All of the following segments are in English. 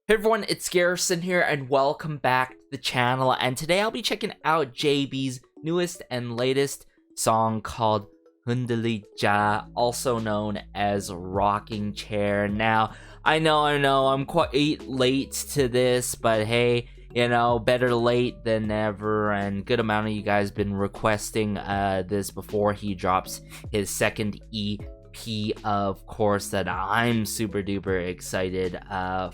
Hey everyone, it's Garrison here and welcome back to the channel, and today I'll be checking out JB's newest and latest song called 흔들의자, also known as Rocking Chair. Now, I know I'm quite late to this, but hey, you know, better late than never, and good amount of you guys been requesting this before he drops his second EP, of course, that I'm super duper excited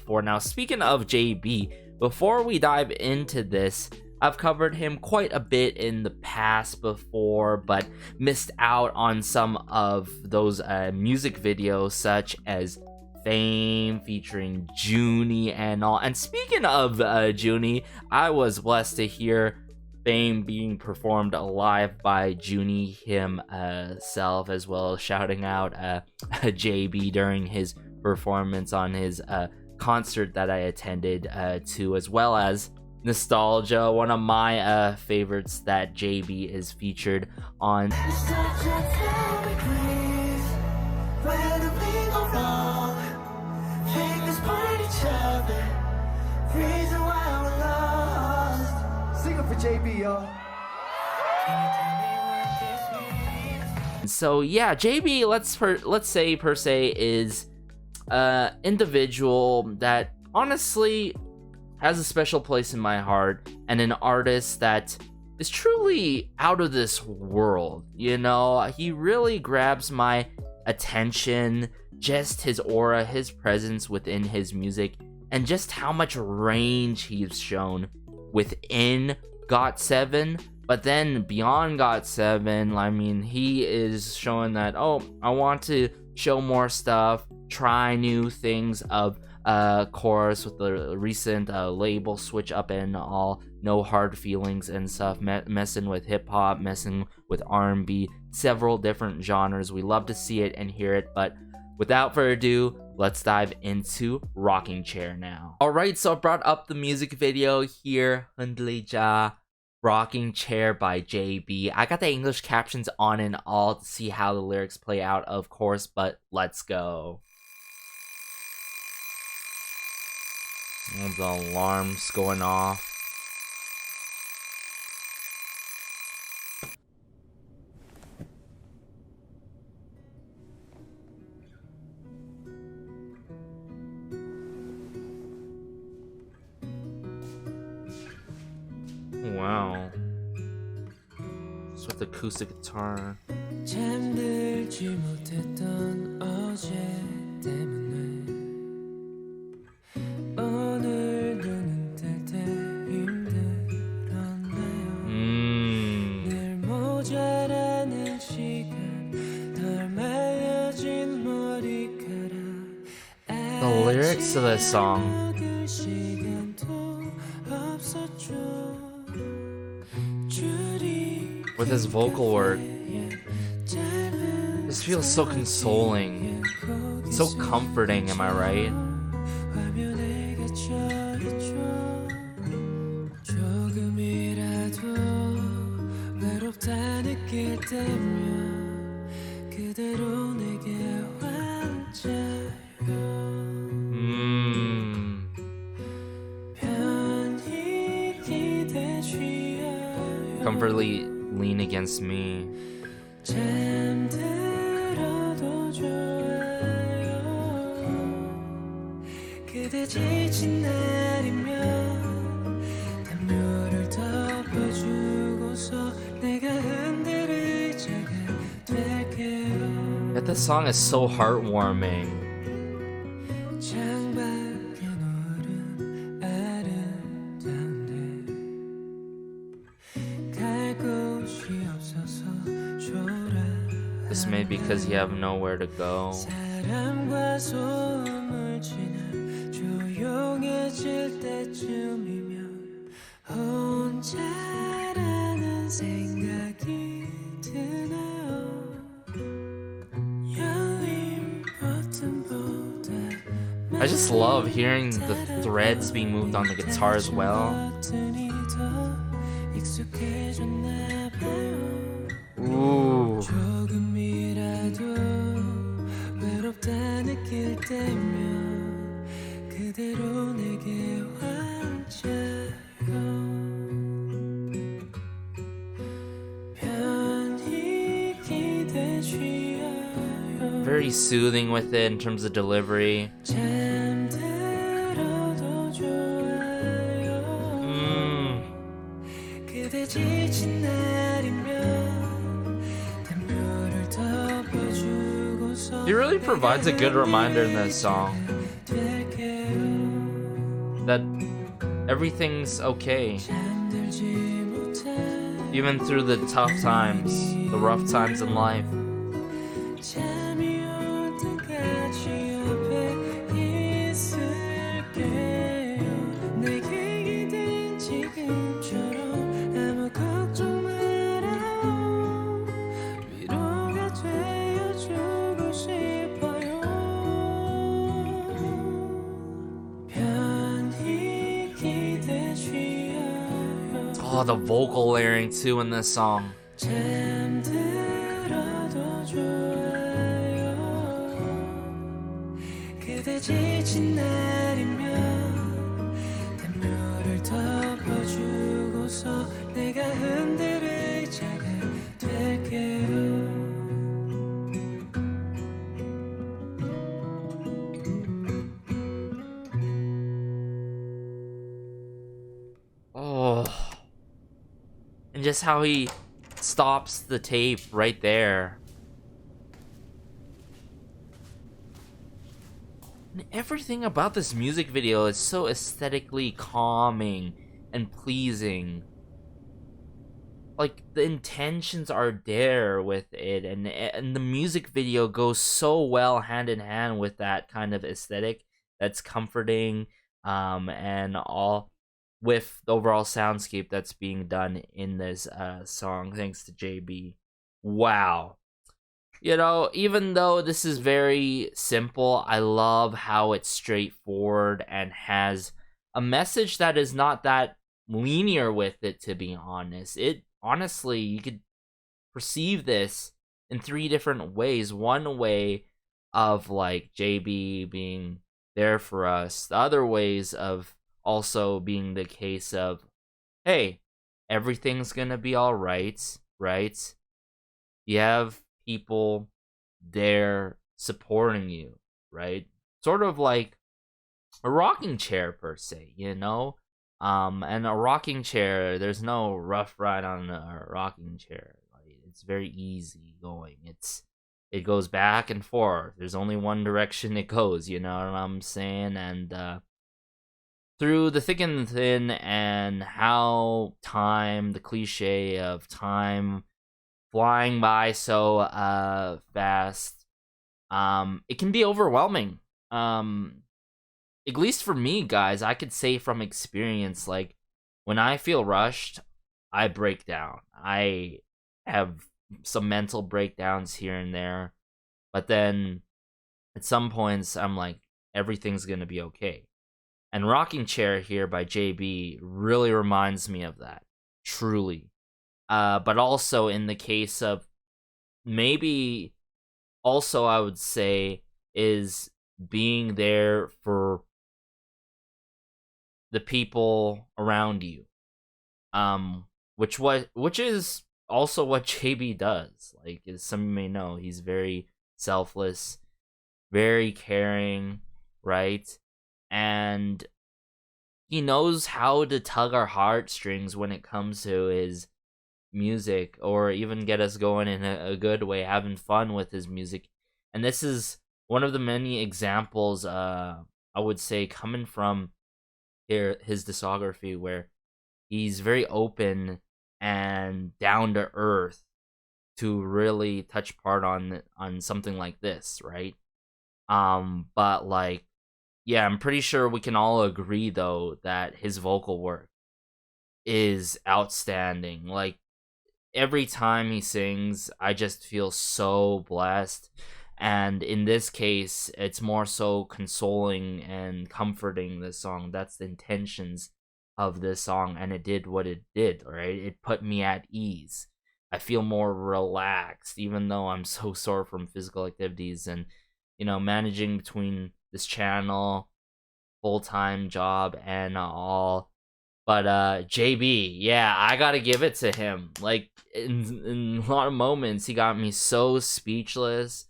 for. Now, speaking of JB, before we dive into this, I've covered him quite a bit in the past before, but missed out on some of those music videos, such as Fame featuring Junie and all. And speaking of Junie, I was blessed to hear Fame being performed live by Junie himself, as well as shouting out JB during his performance on his concert that I attended to, as well as Nostalgia, one of my favorites that JB is featured on. JB, y'all. So yeah, JB, let's say per se is individual that honestly has a special place in my heart, and an artist that is truly out of this world. You know, he really grabs my attention, just his aura, his presence within his music, and just how much range he's shown within GOT7, but then beyond GOT7. I mean, he is showing that, oh, I want to show more stuff, try new things, of course, with the recent label switch up and all, no hard feelings and stuff, messing with hip-hop, messing with R&B, several different genres. We love to see it and hear it, but without further ado, let's dive into Rocking Chair now. Alright, so I brought up the music video here, 흔들의자, Rocking Chair by JB. I got the English captions on and all to see how the lyrics play out, of course, but let's go. Oh, the alarm's going off. Wow. It's with acoustic guitar. 잠들지 못했던 어제 때문에 오늘 눈은 뜰 때 힘들었나요? 늘 모자라는 시간 널 말려진 머리카락. The lyrics of this song, with his vocal work, this feels so consoling, so comforting, am I right? Comfortably lean against me. Yet this song is so heartwarming. This made because you have nowhere to go. I just love hearing the threads being moved on the guitar as well. Ooh. 그대로 내게 와줘요 편히 기대주어요 Very soothing with it in terms of delivery. 잠들어도 좋아요 그대 지친 날이면 담요를 덮어주고서 He really provides a good reminder in this song that everything's okay. Even through the tough times, the rough times in life. Oh, the vocal layering too in this song. 잠들어도 좋아요 그대 지친 날이면 담요를 덮어주고서 내가 흔들의자가 될게요 Oh. And just how he stops the tape right there. And everything about this music video is so aesthetically calming and pleasing. Like, the intentions are there with it, and the music video goes so well hand in hand with that kind of aesthetic that's comforting, and all with the overall soundscape that's being done in this song, thanks to JB. Wow. You know, even though this is very simple, I love how it's straightforward and has a message that is not that linear with it, to be honest. It, honestly, you could perceive this in 3 different ways. One way of, like, JB being there for us. The other ways of also being the case of, hey, everything's gonna be all right, right? You have people there supporting you, right? Sort of like a rocking chair per se, you know? And a rocking chair, there's no rough ride on a rocking chair. Like, it's very easy going. It goes back and forth. There's only one direction it goes, you know what I'm saying? And through the thick and thin, and how time, the cliche of time flying by so fast, it can be overwhelming. At least for me, guys, I could say from experience, like, when I feel rushed, I break down. I have some mental breakdowns here and there, but then at some points I'm like, everything's gonna be okay. And Rocking Chair here by JB really reminds me of that, truly. But also in the case of, maybe also I would say, is being there for the people around you. Which is also what JB does. Like, as some of you may know, he's very selfless, very caring, right? And he knows how to tug our heartstrings when it comes to his music, or even get us going in a good way, having fun with his music. And this is one of the many examples, I would say, coming from his discography, where he's very open and down to earth to really touch part on something like this, right? But, like, yeah, I'm pretty sure we can all agree, though, that his vocal work is outstanding. Like, every time he sings, I just feel so blessed. And in this case, it's more so consoling and comforting this song. That's the intentions of this song, and it did what it did, right? It put me at ease. I feel more relaxed, even though I'm so sore from physical activities and, you know, managing between this channel, full-time job and all. But JB, yeah, I gotta give it to him. Like in a lot of moments, he got me so speechless,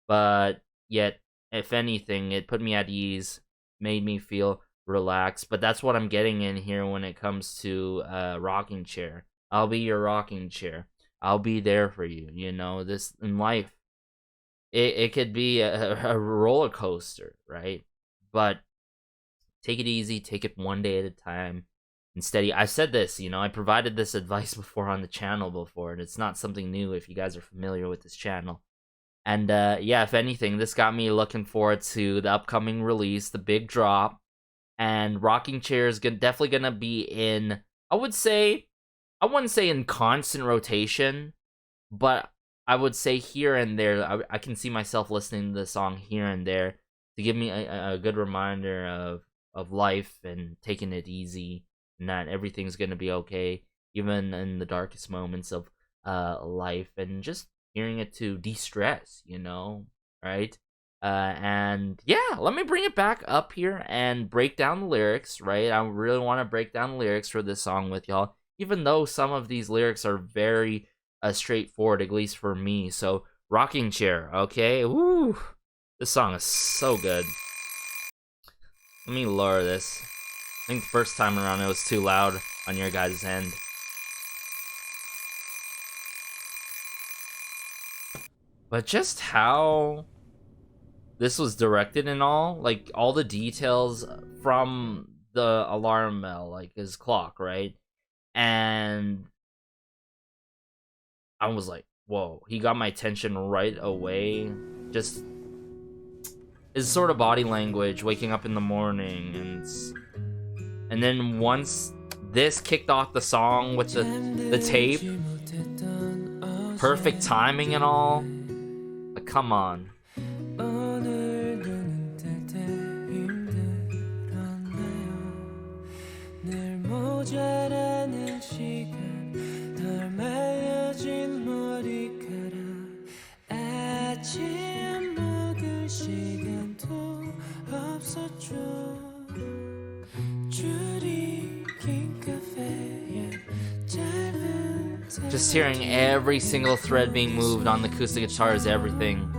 but yet, if anything, it put me at ease, made me feel relaxed. But that's what I'm getting in here when it comes to rocking chair. I'll be your rocking chair. I'll be there for you. You know, this in life, it could be a roller coaster, right? But take it easy, take it one day at a time. And steady. I said this, you know, I provided this advice before on the channel before, and it's not something new if you guys are familiar with this channel. And yeah, if anything, this got me looking forward to the upcoming release, the big drop. And rocking chair is definitely gonna be in, I wouldn't say in constant rotation, but I would say here and there. I can see myself listening to the song here and there to give me a good reminder of life and taking it easy. That everything's gonna be okay, even in the darkest moments of life, and just hearing it to de-stress, you know, right? And yeah, let me bring it back up here and break down the lyrics, right? I really want to break down the lyrics for this song with y'all, even though some of these lyrics are very straightforward, at least for me. So, rocking chair, okay? Woo! This song is so good. Let me lower this. I think the first time around it was too loud on your guys' end. But just how this was directed and all, like all the details from the alarm bell, like his clock, right? And I was like, whoa, he got my attention right away. Just his sort of body language, waking up in the morning, and then once this kicked off the song with the tape, perfect timing and all. Like, come on. Just hearing every single thread being moved on the acoustic guitar is everything.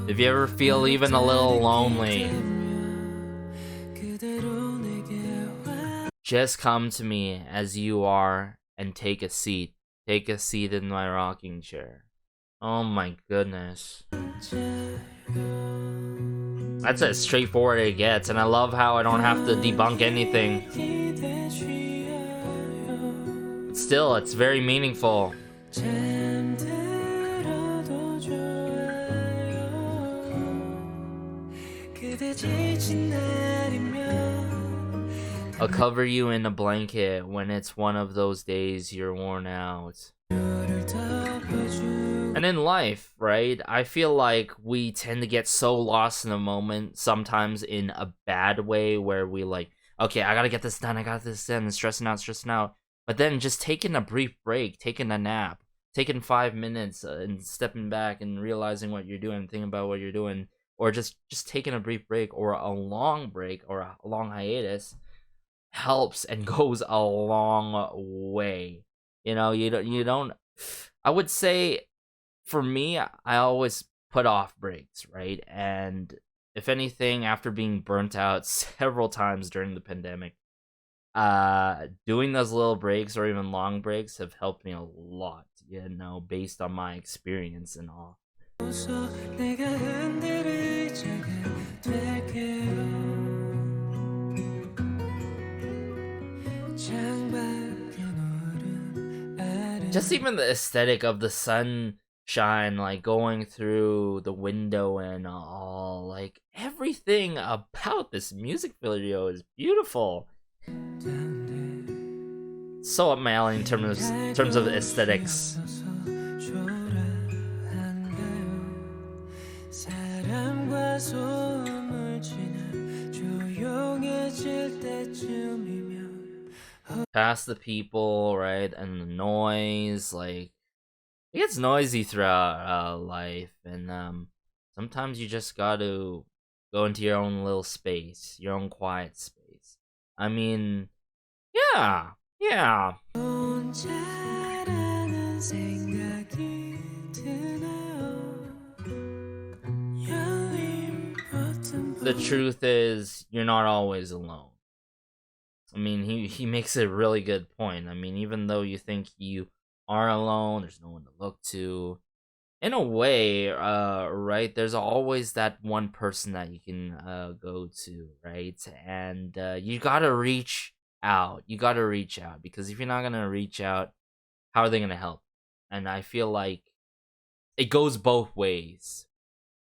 If you ever feel even a little lonely, just come to me as you are and take a seat. Take a seat in my rocking chair. Oh my goodness. That's as straightforward it gets, and I love how I don't have to debunk anything. But still, it's very meaningful. I'll cover you in a blanket when it's one of those days you're worn out. And in life, right, I feel like we tend to get so lost in the moment, sometimes in a bad way, where we like, okay, I gotta get this done, and stressing out. But then just taking a brief break, taking a nap, taking 5 minutes and stepping back and realizing what you're doing, thinking about what you're doing, or just taking a brief break or a long break or a long hiatus helps and goes a long way. You know, you don't I would say, for me, I always put off breaks, right? And if anything, after being burnt out several times during the pandemic, doing those little breaks or even long breaks have helped me a lot, you know, based on my experience and all. Just even the aesthetic of the sunshine, like going through the window and all, like everything about this music video is beautiful. So up my alley in terms of aesthetics. Past the people, right, and the noise, like it gets noisy throughout life, and sometimes you just got to go into your own little space, your own quiet space. I mean, yeah, yeah. 혼자라는 생각이 드나요? 열린 버튼 The truth is, you're not always alone. I mean, he makes a really good point. I mean, even though you think you are alone, there's no one to look to. In a way, right? There's always that one person that you can go to, right? And you gotta reach out. You gotta reach out, because if you're not gonna reach out, how are they gonna help? And I feel like it goes both ways.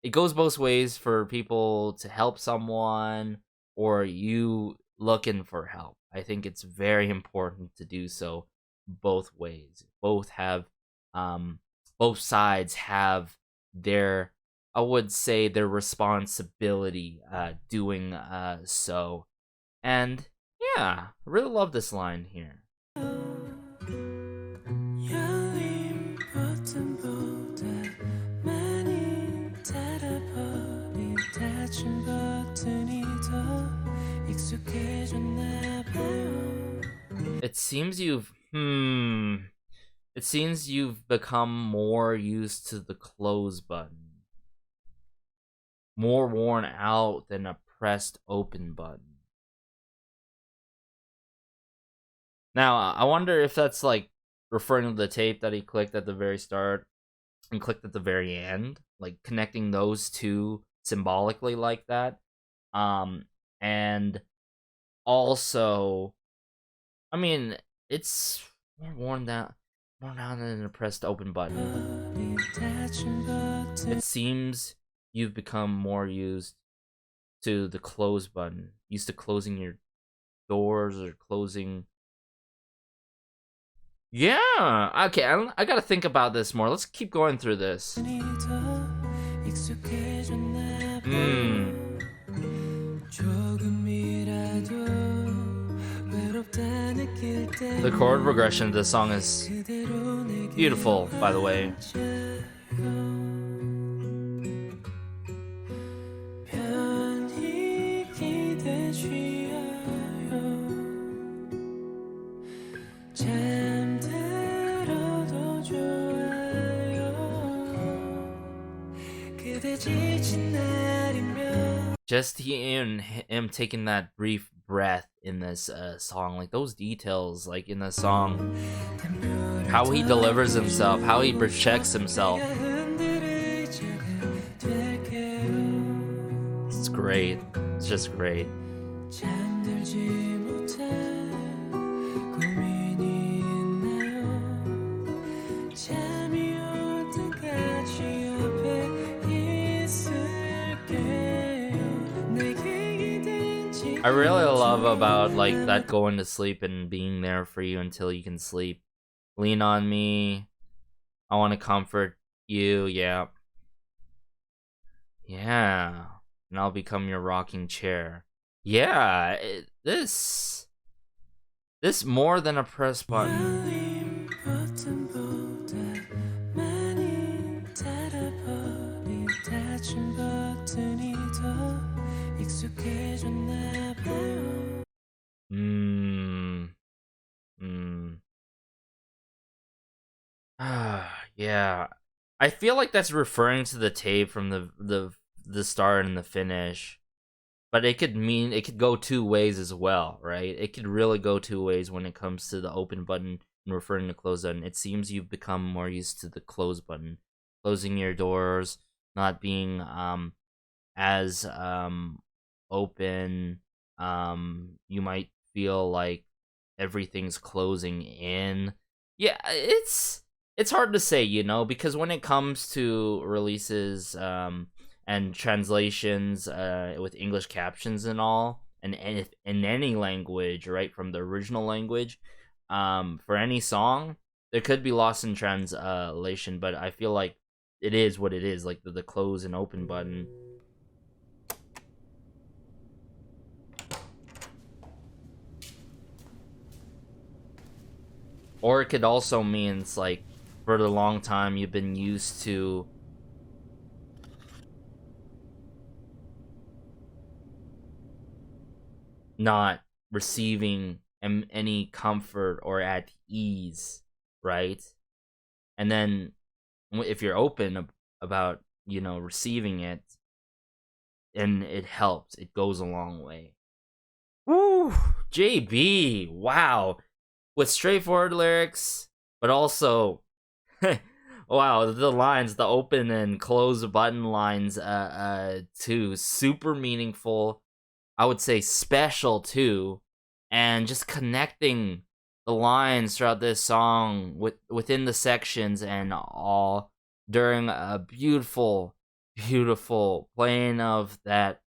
It goes both ways for people to help someone or you looking for help. I think it's very important to do so both ways. Both sides have their, I would say, their responsibility doing so. And yeah, I really love this line here. 열린 버튼보다 많이 닫아버린 닫힌 버튼이 더 익숙해졌나 봐요. It seems you've become more used to the close button. More worn out than a pressed open button. Now, I wonder if that's like referring to the tape that he clicked at the very start and clicked at the very end, like connecting those two symbolically like that. And also, I mean, it's more worn down than a pressed open button. It seems you've become more used to the close button, used to closing your doors or closing. Yeah, okay, I gotta think about this more. Let's keep going through this. The chord progression of this song is beautiful, by the way. 편히 기대주어요. 잠들어도 좋아요. 그대 지친 날이면 Just him taking that brief breath in this song, like those details, like in the song, how he delivers himself, how he projects himself. It's great. It's just great. 잠들지 못한 고민이 있나요? 잠이 올 때까지 옆에 있을게요. 내게 기댄지 I really love about like that going to sleep and being there for you until you can sleep. Lean on me. I want to comfort you. Yeah. Yeah. And I'll become your rocking chair. Yeah. This more than a press button. 열린 버튼보다 많이 닫아버린 닫힌 버튼이 더 익숙해졌나 봐요. Yeah. I feel like that's referring to the tape from the start and the finish. But it could go two ways as well, right? It could really go two ways when it comes to the open button and referring to close button. It seems you've become more used to the close button. Closing your doors, not being as open. You might feel like everything's closing in. Yeah, it's hard to say, because when it comes to releases and translations with English captions and all, and if in any language, right, from the original language, for any song, there could be lost in translation, but I feel like it is what it is, like the close and open button. Or it could also mean it's like for the long time you've been used to not receiving any comfort or at ease, right? And then if you're open about, receiving it, and it helps, it goes a long way. Woo! JB, wow. With straightforward lyrics, but also wow, the lines, the open and close button lines too, super meaningful. I would say special too, and just connecting the lines throughout this song within the sections and all during a beautiful playing of that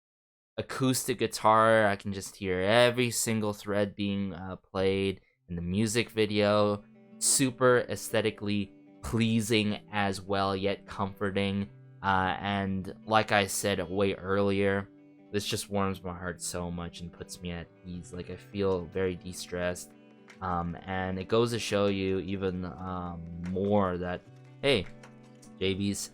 acoustic guitar. I can just hear every single thread being played in the music video. Super aesthetically pleasing as well, yet comforting. And like I said way earlier, this just warms my heart so much and puts me at ease. Like, I feel very de-stressed. And it goes to show you even more that, hey, JB's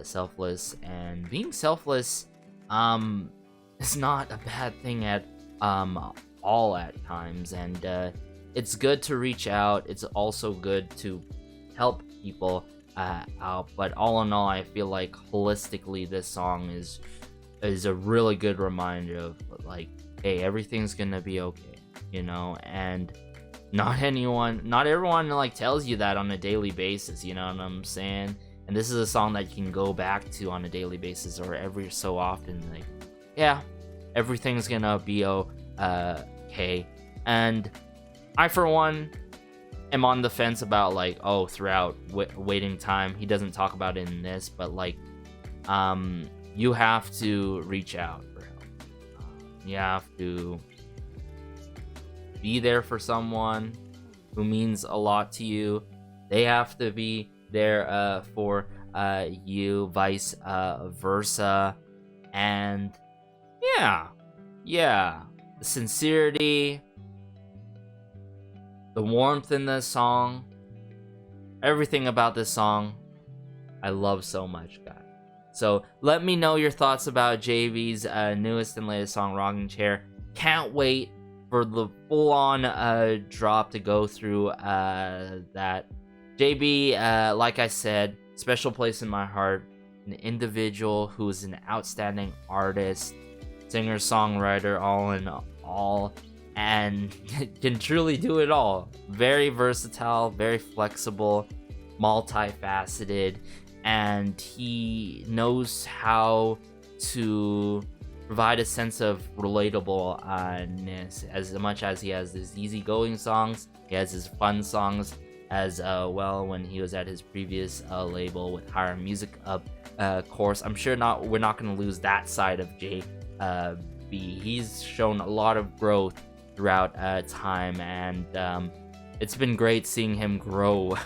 selfless, and being selfless is not a bad thing at all at times. And it's good to reach out. It's also good to help people out. But all in all, I feel like holistically this song is a really good reminder of, like, hey, everything's gonna be okay, and not everyone like tells you that on a daily basis, you know what I'm saying? And this is a song that you can go back to on a daily basis or every so often, like, yeah, everything's gonna be okay. And I, for one, am on the fence about, like, throughout waiting time. He doesn't talk about it in this, but, like, you have to reach out for help. You have to be there for someone who means a lot to you. They have to be there for you, vice versa. And yeah, the sincerity, the warmth in this song, everything about this song, I love so much, guys. So let me know your thoughts about JB's newest and latest song, Rocking Chair. Can't wait for the full-on drop to go through that. JB, like I said, special place in my heart. An individual who is an outstanding artist, singer, songwriter, all in all, and can truly do it all. Very versatile, very flexible, multifaceted, and he knows how to provide a sense of relatableness. As much as he has his easygoing songs, he has his fun songs as well. When he was at his previous label with Higher Music course, I'm sure we're not going to lose that side of JB. He's shown a lot of growth throughout time, and it's been great seeing him grow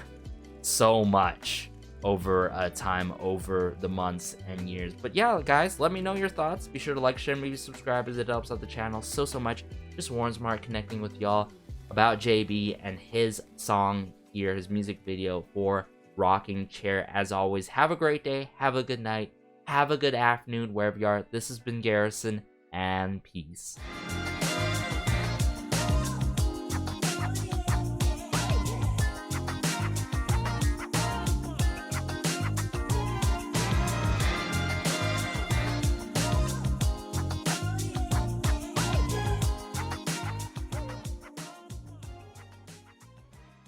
so much over time, over the months and years. But yeah, guys, let me know your thoughts. Be sure to like, share, maybe subscribe, as it helps out the channel so much. Just warms my heart connecting with y'all about JB and his song here, his music video for Rocking Chair. As always, have a great day, have a good night, have a good afternoon wherever you are. This has been Garrison, and peace.